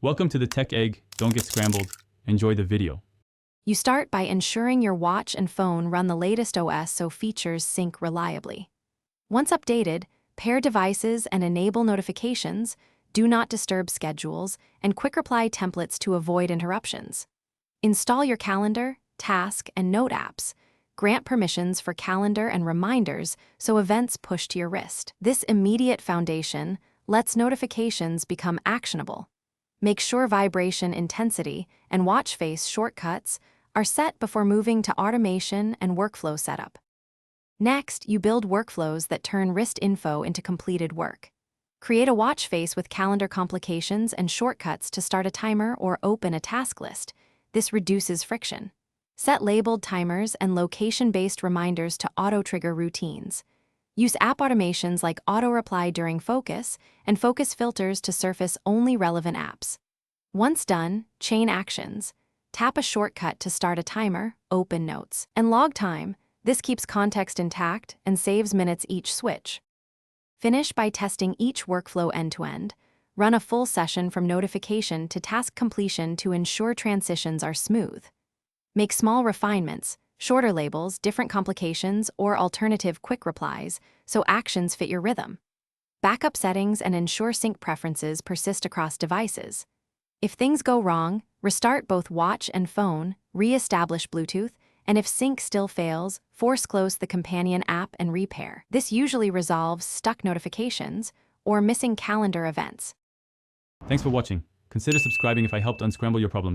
Welcome to the Tech Egg. Don't get scrambled. Enjoy the video. You start by ensuring your watch and phone run the latest OS so features sync reliably. Once updated, pair devices and enable notifications, do not disturb schedules, and quick reply templates to avoid interruptions. Install your calendar, task, and note apps. Grant permissions for calendar and reminders so events push to your wrist. This immediate foundation lets notifications become actionable. Make sure vibration intensity and watch face shortcuts are set before moving to automation and workflow setup. Next, you build workflows that turn wrist info into completed work. Create a watch face with calendar complications and shortcuts to start a timer or open a task list. This reduces friction. Set labeled timers and location-based reminders to auto-trigger routines. Use app automations like auto-reply during focus and focus filters to surface only relevant apps. Once done, chain actions. Tap a shortcut to start a timer, open notes, and log time. This keeps context intact and saves minutes each switch. Finish by testing each workflow end-to-end. Run a full session from notification to task completion to ensure transitions are smooth. Make small refinements, shorter labels, different complications, or alternative quick replies so actions fit your rhythm. Backup settings and ensure sync preferences persist across devices. If things go wrong, restart both watch and phone, re-establish Bluetooth, and if sync still fails, force close the companion app and repair. This usually resolves stuck notifications or missing calendar events. Thanks for watching. Consider subscribing if I helped unscramble your problems.